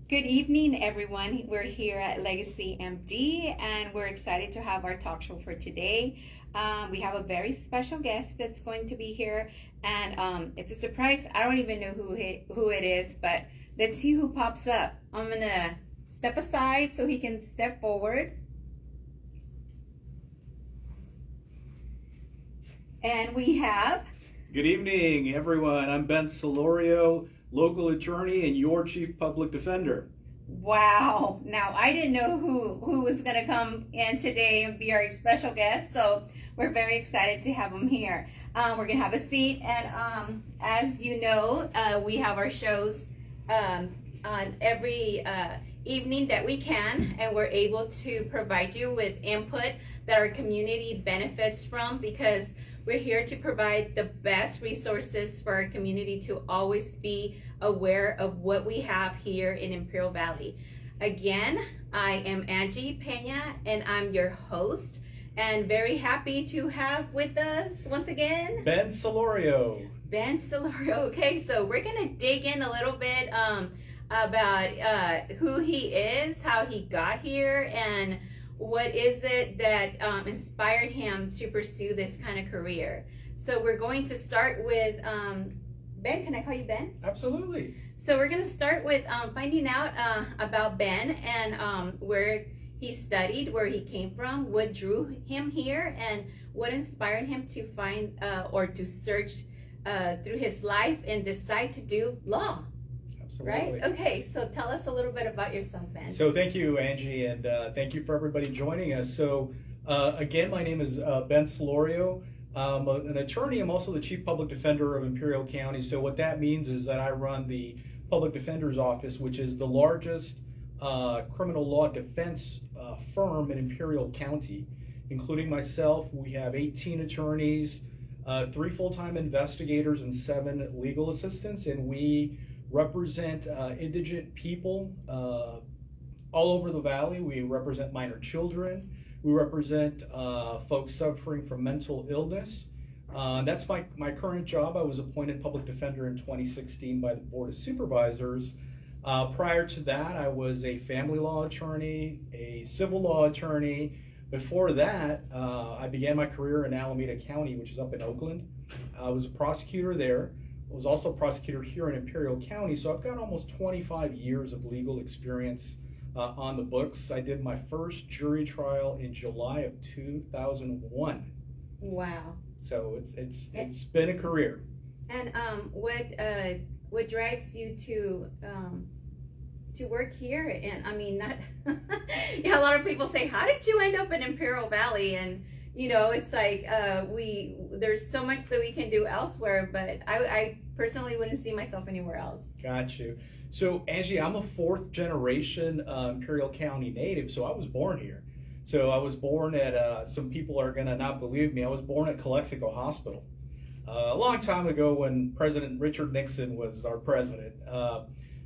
Good evening, everyone. We're here at Legacy MD, and we're excited to have our talk show for today. We have a very special guest that's going to be here, and it's a surprise. I don't even know who it is, but let's see who pops up. I'm gonna step aside so he can step forward. And we have. Good evening, everyone. I'm Ben Salorio, local attorney and your chief public defender. Wow. Now, I didn't know who was going to come in today and be our special guest, so we're very excited to have him here. We're going to have a seat, and as you know, we have our shows on every evening that we can, and we're able to provide you with input that our community benefits from, because we're here to provide the best resources for our community to always be aware of what we have here in Imperial Valley. Again, I am Angie Pena, and I'm your host, and very happy to have with us once again Ben Salorio. Ben Salorio. Okay, so we're gonna dig in a little bit about who he is, how he got here, and what is it that inspired him to pursue this kind of career. So we're going to start with Ben. Can I call you Ben? Absolutely. So we're going to start with finding out about Ben and where he studied, where he came from, what drew him here, and what inspired him to find or to search through his life and decide to do law. Absolutely. Right? Okay, so tell us a little bit about yourself, Ben. So thank you, Angie, and thank you for everybody joining us. So again, my name is Ben Salorio. I'm an attorney. I'm also the chief public defender of Imperial County. So what that means is that I run the public defender's office, which is the largest criminal law defense firm in Imperial County. Including myself, we have 18 attorneys, 3 full-time investigators, and 7 legal assistants, and we represent indigent people all over the valley. We represent minor children. We represent folks suffering from mental illness. That's my current job. I was appointed public defender in 2016 by the Board of Supervisors. Prior to that, I was a family law attorney, a civil law attorney. Before that, I began my career in Alameda County, which is up in Oakland. I was a prosecutor there. I was also a prosecutor here in Imperial County, so I've got almost 25 years of legal experience on the books. I did my first jury trial in July of 2001. Wow. So it's been a career. And what drives you to work here? And I mean, not yeah, a lot of people say, how did you end up in Imperial Valley? And you know, it's like there's so much that we can do elsewhere, but I personally wouldn't see myself anywhere else. Got you. So Angie, I'm a 4th generation Imperial County native, so I was born here. So I was born at, some people are gonna not believe me, I was born at Calexico Hospital. A long time ago when President Richard Nixon was our president.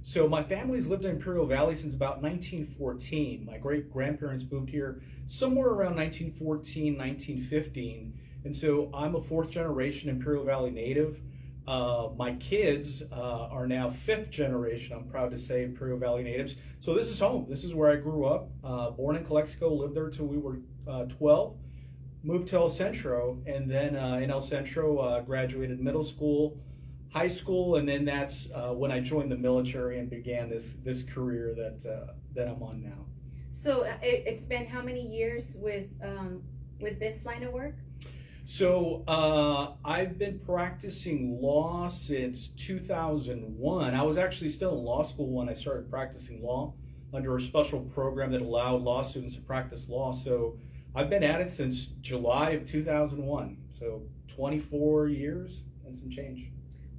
So my family's lived in Imperial Valley since about 1914. My great-grandparents moved here somewhere around 1914, 1915. And so I'm a 4th generation Imperial Valley native. My kids are now 5th generation, I'm proud to say, Imperial Valley natives. So this is home. This is where I grew up. Born in Calexico, lived there till we were 12. Moved to El Centro, and then in El Centro graduated middle school, high school, and then that's when I joined the military and began this career that I'm on now. So it's been how many years with this line of work? So I've been practicing law since 2001. I was actually still in law school when I started practicing law under a special program that allowed law students to practice law. So I've been at it since July of 2001. So 24 years and some change.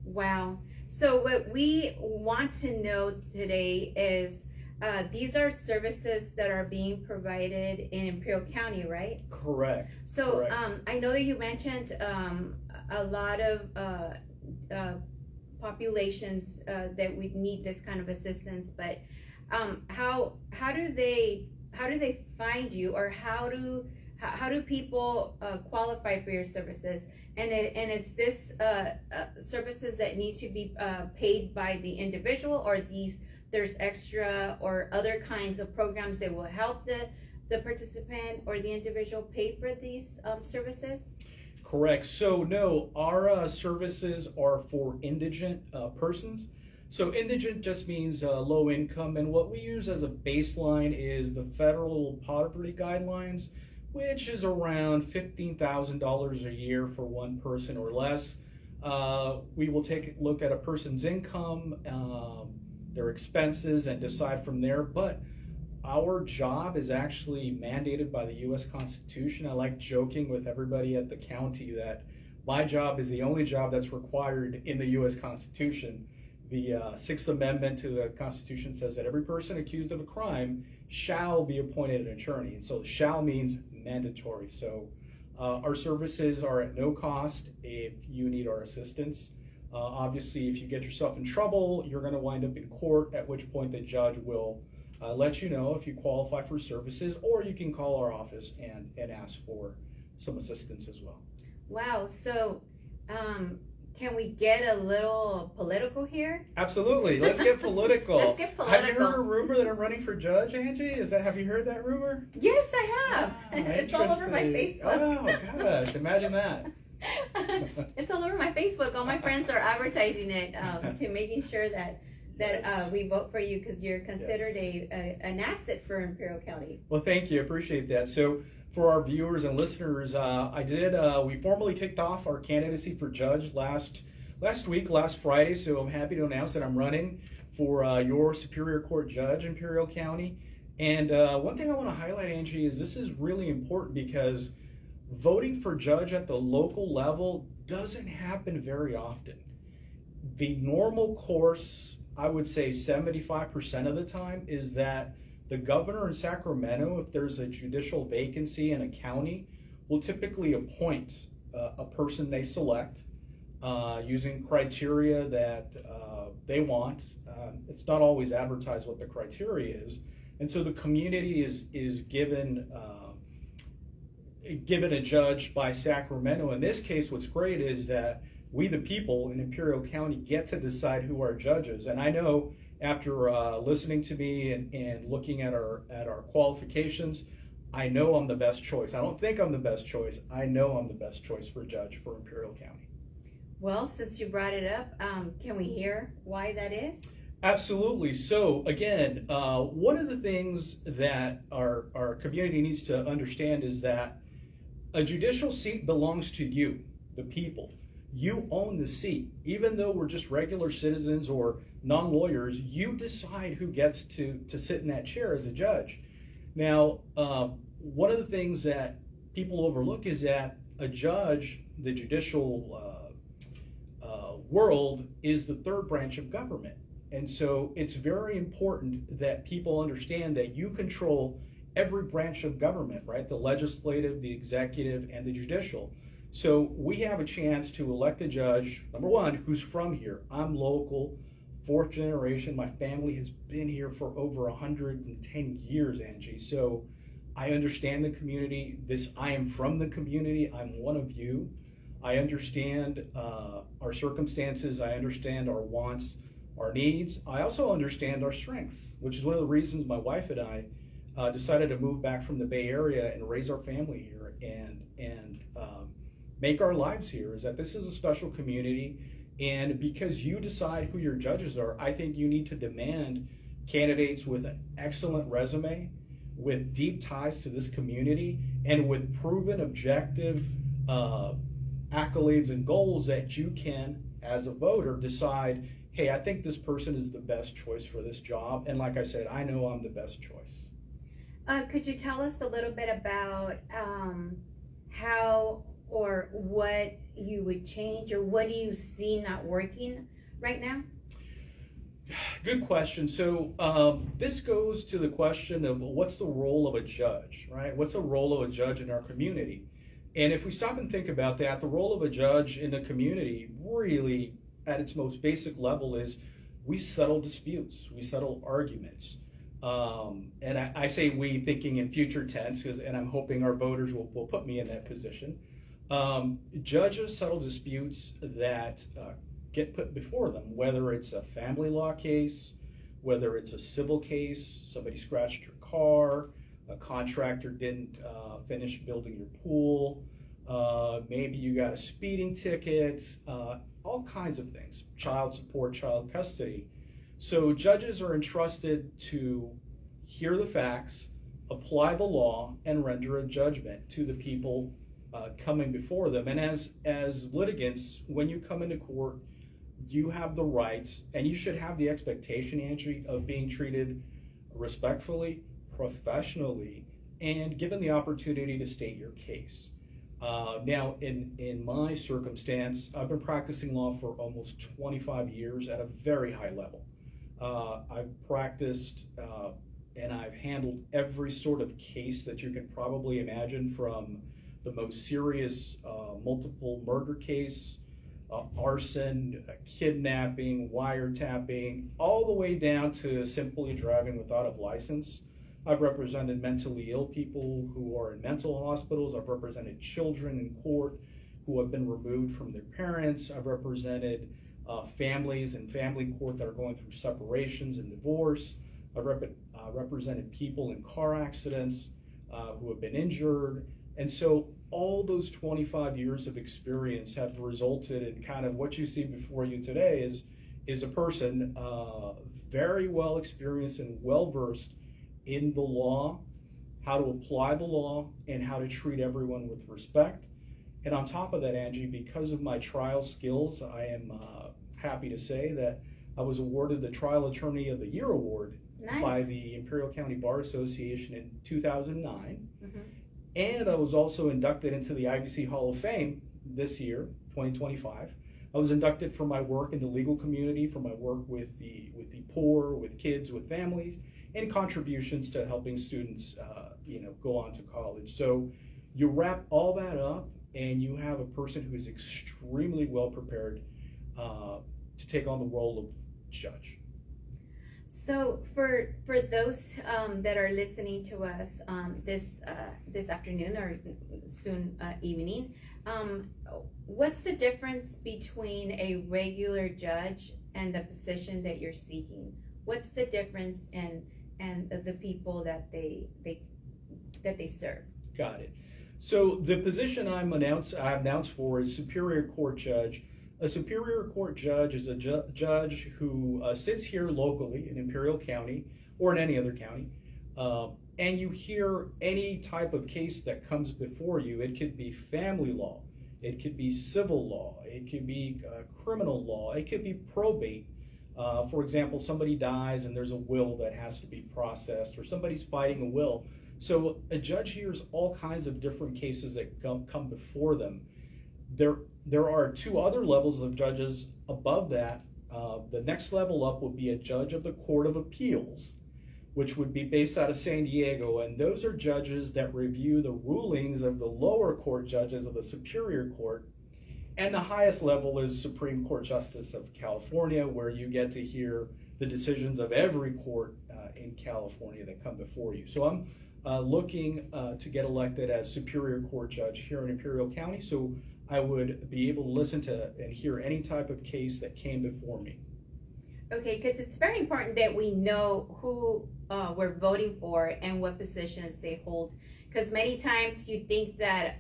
Wow. So what we want to know today is these are services that are being provided in Imperial County, right? Correct. So Correct. I know that you mentioned a lot of populations that would need this kind of assistance, but how do they find you, or how do people qualify for your services? And is this services that need to be paid by the individual, or these there's extra or other kinds of programs that will help the participant or the individual pay for these services? Correct. So no, our services are for indigent persons. So indigent just means low income, and what we use as a baseline is the federal poverty guidelines, which is around $15,000 a year for one person or less. We will take a look at a person's income, their expenses, and decide from there. But our job is actually mandated by the U.S. Constitution. I like joking with everybody at the county that my job is the only job that's required in the U.S. Constitution. The Sixth Amendment to the Constitution says that every person accused of a crime shall be appointed an attorney. And so shall means mandatory. So our services are at no cost if you need our assistance. Obviously, if you get yourself in trouble, you're going to wind up in court, at which point the judge will let you know if you qualify for services, or you can call our office and ask for some assistance as well. Wow. So can we get a little political here? Absolutely. Let's get political. Let's get political. Have you heard a rumor that I'm running for judge, Angie? Have you heard that rumor? Yes, I have. Ah, it's all over my Facebook. Oh, gosh. Imagine that. It's all over my Facebook. All my friends are advertising it to making sure that Yes. we vote for you because you're considered Yes. an asset for Imperial County. Well, thank you. Appreciate that. So for our viewers and listeners, we formally kicked off our candidacy for judge last Friday. So I'm happy to announce that I'm running for your Superior Court judge, Imperial County. And one thing I want to highlight, Angie, is this is really important because voting for judge at the local level doesn't happen very often. The normal course, I would say 75% of the time, is that the governor in Sacramento, if there's a judicial vacancy in a county, will typically appoint a person they select using criteria that they want. It's not always advertised what the criteria is. And so the community is given a judge by Sacramento. In this case, what's great is that we, the people in Imperial County, get to decide who our judges. And I know after listening to me and looking at our qualifications, I know I'm the best choice. I don't think I'm the best choice. I know I'm the best choice for judge for Imperial County. Well, since you brought it up, can we hear why that is? Absolutely. So again, one of the things that our community needs to understand is that a judicial seat belongs to you, the people. You own the seat. Even though we're just regular citizens or non-lawyers, you decide who gets to sit in that chair as a judge. Now, one of the things that people overlook is that a judge, the judicial world, is the third branch of government. And so it's very important that people understand that you control every branch of government, right? The legislative, the executive, and the judicial. So we have a chance to elect a judge, number one, who's from here. I'm local, fourth generation. My family has been here for over 110 years, Angie. So I understand the community. I am from the community. I'm one of you. I understand our circumstances. I understand our wants, our needs. I also understand our strengths, which is one of the reasons my wife and I decided to move back from the Bay Area and raise our family here and make our lives here, is that this is a special community. And because you decide who your judges are, I think you need to demand candidates with an excellent resume, with deep ties to this community, and with proven objective accolades and goals that you can, as a voter, decide, hey, I think this person is the best choice for this job. And like I said, I know I'm the best choice. Could you tell us a little bit about how or what you would change, or what do you see not working right now? Good question. So this goes to the question of what's the role of a judge, right? What's the role of a judge in our community? And if we stop and think about that, the role of a judge in the community really at its most basic level is we settle disputes, we settle arguments. And I say we thinking in future tense, and I'm hoping our voters will put me in that position. Judges settle disputes that get put before them, whether it's a family law case, whether it's a civil case, somebody scratched your car, a contractor didn't finish building your pool, maybe you got a speeding ticket, all kinds of things, child support, child custody. So judges are entrusted to hear the facts, apply the law, and render a judgment to the people coming before them. And as litigants, when you come into court, you have the rights, and you should have the expectation, Angie, of being treated respectfully, professionally, and given the opportunity to state your case. Now, in my circumstance, I've been practicing law for almost 25 years at a very high level. I've practiced and I've handled every sort of case that you can probably imagine, from the most serious multiple murder case, arson, kidnapping, wiretapping, all the way down to simply driving without a license. I've represented mentally ill people who are in mental hospitals. I've represented children in court who have been removed from their parents. I've represented families in family court that are going through separations and divorce. I've represented people in car accidents who have been injured. And so all those 25 years of experience have resulted in kind of what you see before you today is a person very well experienced and well versed in the law, how to apply the law, and how to treat everyone with respect. And on top of that, Angie, because of my trial skills, I am happy to say that I was awarded the Trial Attorney of the Year award by the Imperial County Bar Association in 2009. Mm-hmm. And I was also inducted into the IBC Hall of Fame this year, 2025. I was inducted for my work in the legal community, for my work with the poor, with kids, with families, and contributions to helping students go on to college. So you wrap all that up and you have a person who is extremely well prepared to take on the role of judge. So for those that are listening to us this afternoon or soon evening, what's the difference between a regular judge and the position that you're seeking? What's the difference in the people that they serve? Got it. So the position I announced for is Superior Court Judge. A Superior Court Judge is a judge who sits here locally in Imperial County or in any other county, and you hear any type of case that comes before you. It could be family law, it could be civil law, it could be criminal law, it could be probate. For example, somebody dies and there's a will that has to be processed, or somebody's fighting a will. So a judge hears all kinds of different cases that come before them. There are two other levels of judges above that. The next level up would be a judge of the Court of Appeals, which would be based out of San Diego, and those are judges that review the rulings of the lower court judges of the Superior Court. And the highest level is Supreme Court Justice of California, where you get to hear the decisions of every court in California that come before you. So I'm looking to get elected as Superior Court Judge here in Imperial County, so I would be able to listen to and hear any type of case that came before me. Okay, because it's very important that we know who we're voting for and what positions they hold. Because many times you think that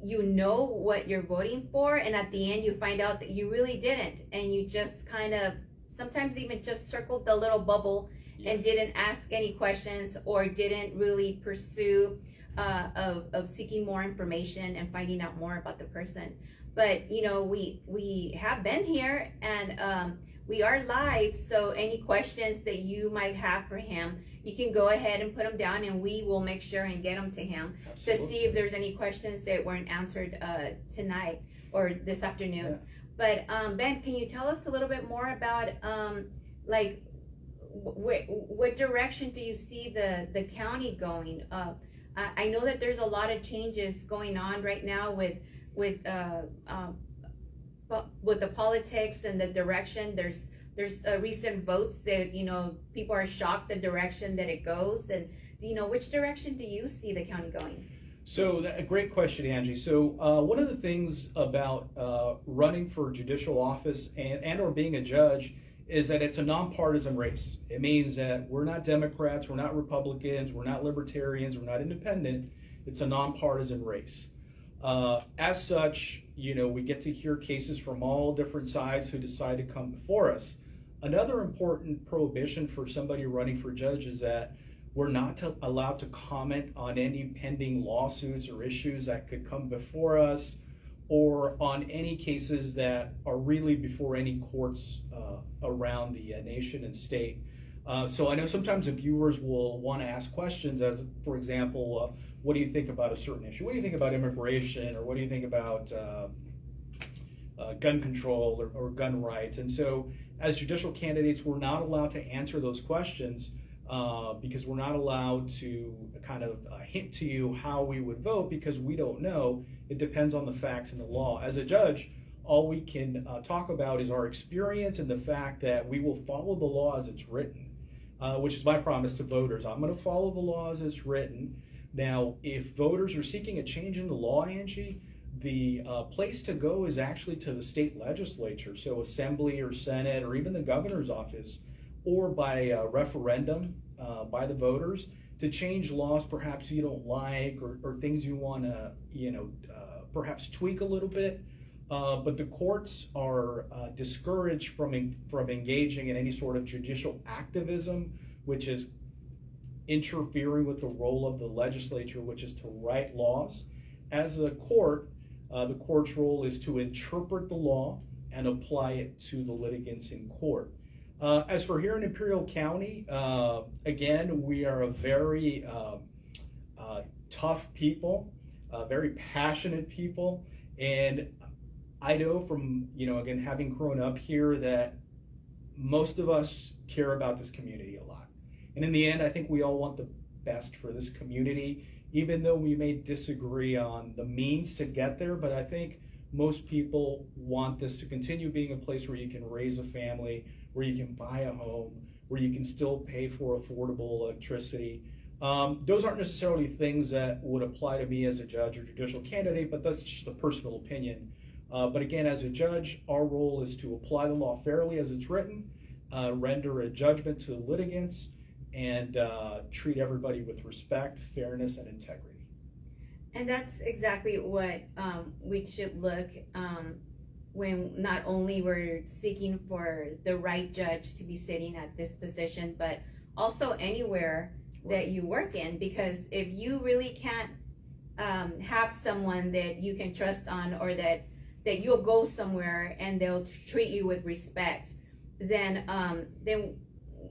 you know what you're voting for, and at the end you find out that you really didn't, and you just kind of sometimes even just circled the little bubble. Yes. And didn't ask any questions or didn't really pursue of seeking more information and finding out more about the person. But we have been here, and we are live, so any questions that you might have for him, you can go ahead and put them down, and we will make sure and get them to him. Absolutely. To see if there's any questions that weren't answered tonight or this afternoon. Yeah. But Ben, can you tell us a little bit more about what direction do you see the county going? I know that there's a lot of changes going on right now with the politics and the direction. There's recent votes that people are shocked the direction that it goes, and which direction do you see the county going? So a great question, Angie. So one of the things about running for judicial office and or being a judge is that it's a nonpartisan race. It means that we're not Democrats, we're not Republicans, we're not Libertarians, we're not independent. It's a nonpartisan race. As such, we get to hear cases from all different sides who decide to come before us. Another important prohibition for somebody running for judge is that we're not allowed to comment on any pending lawsuits or issues that could come before us, or on any cases that are really before any courts around the nation and state. So I know sometimes the viewers will want to ask questions, as for example, what do you think about a certain issue? What do you think about immigration? Or what do you think about gun control or gun rights? And so as judicial candidates, we're not allowed to answer those questions because we're not allowed to kind of hint to you how we would vote, because we don't know. It depends on the facts and the law. As a judge, all we can talk about is our experience and the fact that we will follow the law as it's written, which is my promise to voters. I'm going to follow the law as it's written. Now, if voters are seeking a change in the law, Angie, the place to go is actually to the state legislature, so assembly or senate or even the governor's office, or by referendum by the voters, to change laws perhaps you don't like, or things you want to perhaps tweak a little bit. But the courts are discouraged from engaging in any sort of judicial activism, which is interfering with the role of the legislature, which is to write laws. As a court, the court's role is to interpret the law and apply it to the litigants in court. As for here in Imperial County, again, we are a very tough people, very passionate people, and I know from, again, having grown up here, that most of us care about this community a lot. And in the end, I think we all want the best for this community, even though we may disagree on the means to get there. But I think most people want this to continue being a place where you can raise a family, where you can buy a home, where you can still pay for affordable electricity. Those aren't necessarily things that would apply to me as a judge or judicial candidate, but that's just a personal opinion. But again, as a judge, our role is to apply the law fairly as it's written, render a judgment to the litigants, and treat everybody with respect, fairness, and integrity. And that's exactly what we should look when not only we're seeking for the right judge to be sitting at this position, but also anywhere that you work in. Because if you really can't have someone that you can trust on, or that you'll go somewhere and they'll treat you with respect, then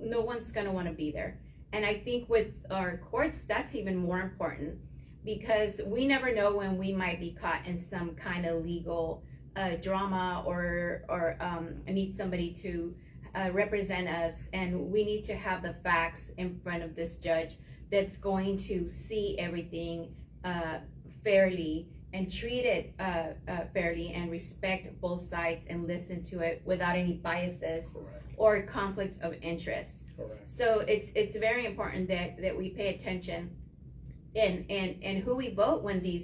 no one's gonna want to be there. And I think with our courts, that's even more important, because we never know when we might be caught in some kind of legal drama, or need somebody to represent us, and we need to have the facts in front of this judge that's going to see everything fairly and treat it fairly, and respect both sides and listen to it without any biases. Correct. Or conflict of interest. Correct. So it's very important that we pay attention in who we vote when the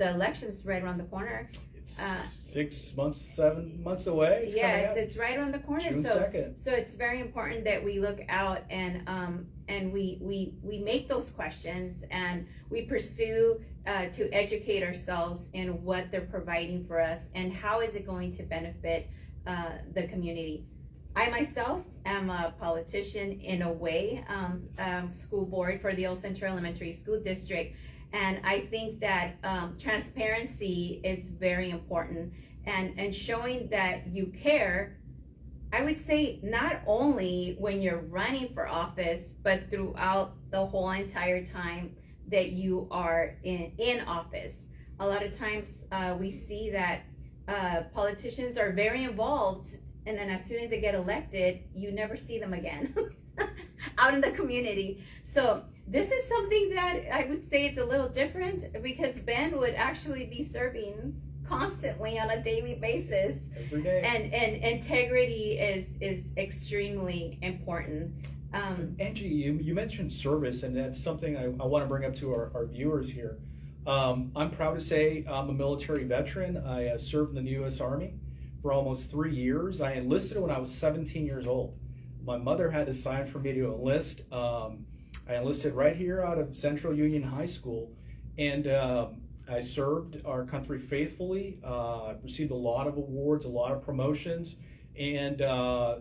election's right around the corner. It's 6 months, 7 months away. Yes, it's right around the corner. June 2nd. So it's very important that we look out and we make those questions, and we pursue to educate ourselves in what they're providing for us and how is it going to benefit the community. I myself am a politician in a way, school board for the Old Central Elementary School District, and I think that transparency is very important, and showing that you care. I would say not only when you're running for office, but throughout the whole entire time that you are in office. A lot of times we see that politicians are very involved, and then as soon as they get elected, you never see them again out in the community. So this is something that I would say it's a little different, because Ben would actually be serving constantly on a daily basis. Every day. And integrity is extremely important. Angie, you mentioned service, and that's something I want to bring up to our viewers here. I'm proud to say I'm a military veteran. I served in the U.S. Army for almost 3 years. I enlisted when I was 17 years old. My mother had to sign for me to enlist. I enlisted right here out of Central Union High School, and I served our country faithfully. Received a lot of awards, a lot of promotions, and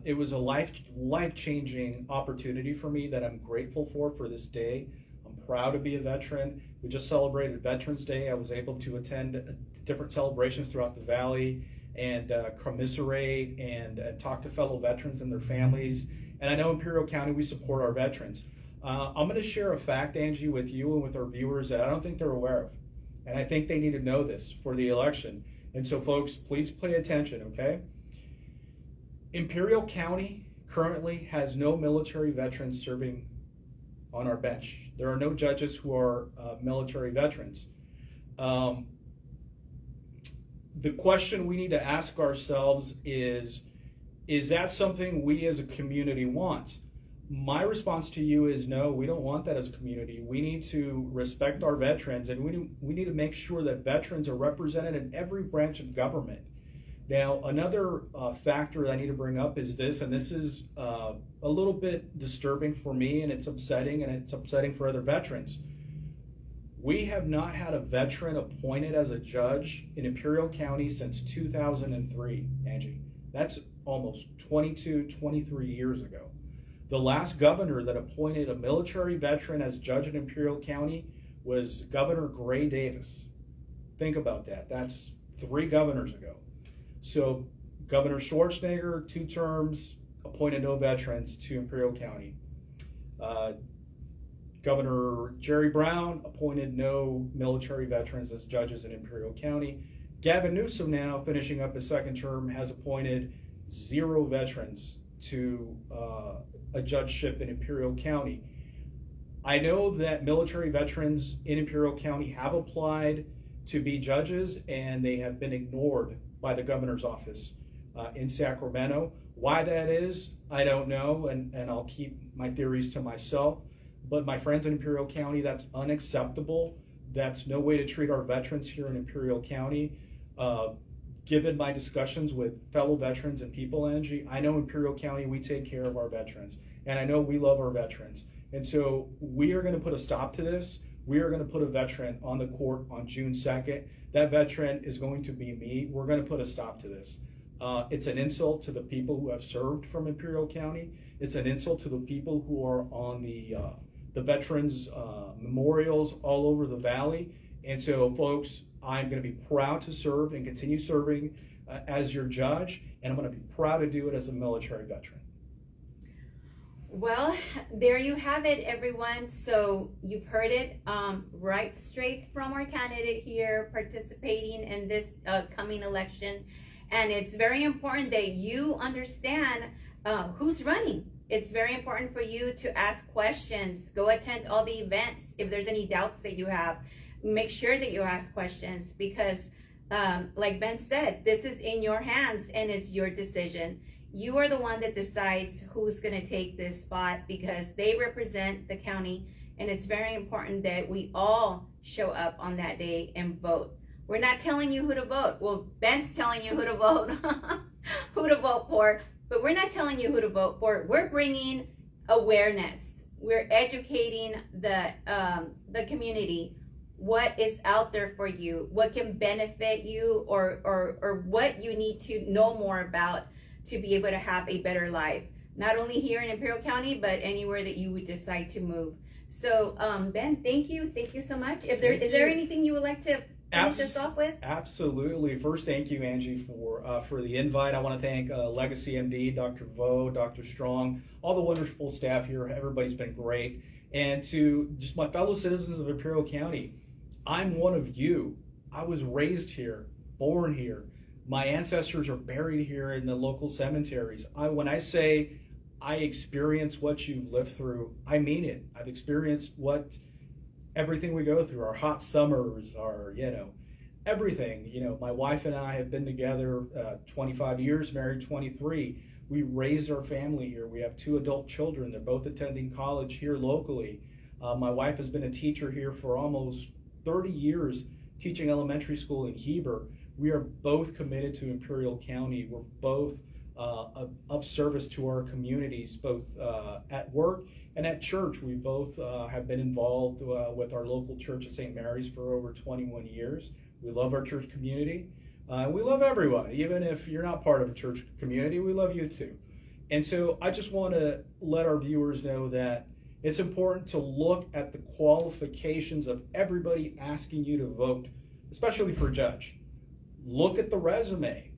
it was a life-changing opportunity for me that I'm grateful for this day. I'm proud to be a veteran. We just celebrated Veterans Day. I was able to attend different celebrations throughout the Valley and commiserate and talk to fellow veterans and their families. And I know Imperial County, we support our veterans. I'm going to share a fact, Angie, with you and with our viewers that I don't think they're aware of. And I think they need to know this for the election. And so, folks, please pay attention, okay? Imperial County currently has no military veterans serving on our bench. There are no judges who are military veterans. The question we need to ask ourselves is that something we as a community want? My response to you is no, we don't want that as a community. We need to respect our veterans, and we need to make sure that veterans are represented in every branch of government. Now, another factor that I need to bring up is this, and this is a little bit disturbing for me, and it's upsetting for other veterans. We have not had a veteran appointed as a judge in Imperial County since 2003, Angie. That's almost 23 years ago. The last governor that appointed a military veteran as judge in Imperial County was Governor Gray Davis. Think about that. That's 3 governors ago. So Governor Schwarzenegger, 2 terms, appointed no veterans to Imperial County. Governor Jerry Brown appointed no military veterans as judges in Imperial County. Gavin Newsom, now finishing up his 2nd term, has appointed 0 veterans to a judgeship in Imperial County. I know that military veterans in Imperial County have applied to be judges, and they have been ignored by the governor's office in Sacramento. Why that is, I don't know, and I'll keep my theories to myself. But my friends in Imperial County, that's unacceptable. That's no way to treat our veterans here in Imperial County. Given my discussions with fellow veterans and people, Angie, I know Imperial County, we take care of our veterans. And I know we love our veterans. And so we are going to put a stop to this. We are going to put a veteran on the court on June 2nd. That veteran is going to be me. We're going to put a stop to this. It's an insult to the people who have served from Imperial County. It's an insult to the people who are on the veterans memorials all over the Valley. And so, folks, I'm going to be proud to serve and continue serving as your judge, and I'm going to be proud to do it as a military veteran. Well, there you have it, everyone. So you've heard it right straight from our candidate here participating in this coming election. And it's very important that you understand who's running. It's very important for you to ask questions. Go attend all the events. If there's any doubts that you have, make sure that you ask questions, because like Ben said, this is in your hands and it's your decision. You are the one that decides who's going to take this spot, because they represent the county, and it's very important that we all show up on that day and vote. We're not telling you who to vote. Well, Ben's telling you who to vote, who to vote for, but we're not telling you who to vote for. We're bringing awareness. We're educating the community. What is out there for you? What can benefit you, or what you need to know more about to be able to have a better life, not only here in Imperial County, but anywhere that you would decide to move. So, Ben, thank you so much. Is there anything you would like to finish us off with? Absolutely. First, thank you, Angie, for the invite. I want to thank Legacy MD, Dr. Vo, Dr. Strong, all the wonderful staff here. Everybody's been great. And to just my fellow citizens of Imperial County, I'm one of you. I was raised here, born here. My ancestors are buried here in the local cemeteries. When I say I experience what you've lived through, I mean it. I've experienced everything we go through, our hot summers, our, everything. My wife and I have been together 25 years, married 23. We raised our family here. We have 2 adult children. They're both attending college here locally. My wife has been a teacher here for almost 30 years, teaching elementary school in Heber. We are both committed to Imperial County. We're both of service to our communities, both at work and at church. We both have been involved with our local church at St. Mary's for over 21 years. We love our church community. We love everyone. Even if you're not part of a church community, we love you too. And so I just want to let our viewers know that it's important to look at the qualifications of everybody asking you to vote, especially for a judge. Look at the resume,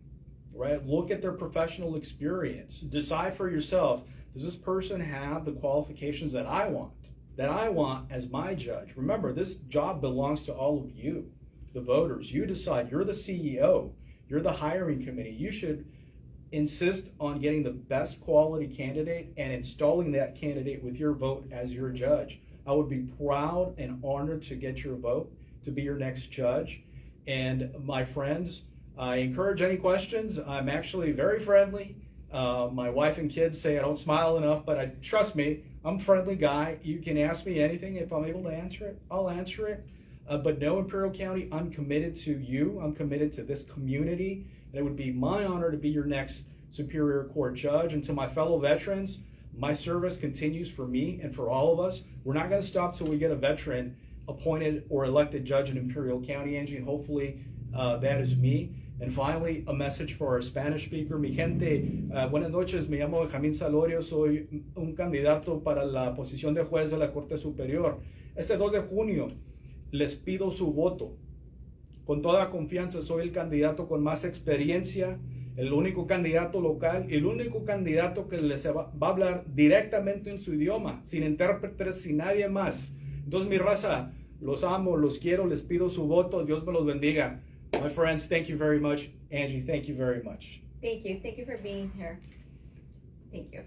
right? Look at their professional experience. Decide for yourself, does this person have the qualifications that I want as my judge? Remember, this job belongs to all of you, the voters. You decide. You're the CEO. You're the hiring committee. You should insist on getting the best quality candidate and installing that candidate with your vote as your judge. I would be proud and honored to get your vote to be your next judge. And my friends, I encourage any questions. I'm actually very friendly. My wife and kids say I don't smile enough, but trust me, I'm a friendly guy. You can ask me anything. If I'm able to answer it, I'll answer it. But no, Imperial County, I'm committed to you. I'm committed to this community. And it would be my honor to be your next Superior Court judge. And to my fellow veterans, my service continues for me and for all of us. We're not going to stop till we get a veteran appointed or elected judge in Imperial County, Angie, and hopefully that is me. And finally, a message for our Spanish speaker. Mi gente, buenas noches, me llamo Benjamín Salorio, soy un candidato para la posición de juez de la Corte Superior. Este 2 de junio les pido su voto. Con toda confianza, soy el candidato con más experiencia, el único candidato local y el único candidato que les va a hablar directamente en su idioma, sin intérpretes, sin nadie más. Entonces, mi raza, los amo, los quiero, les pido su voto. Dios me los bendiga. My friends, thank you very much. Angie, thank you very much. Thank you. Thank you for being here. Thank you.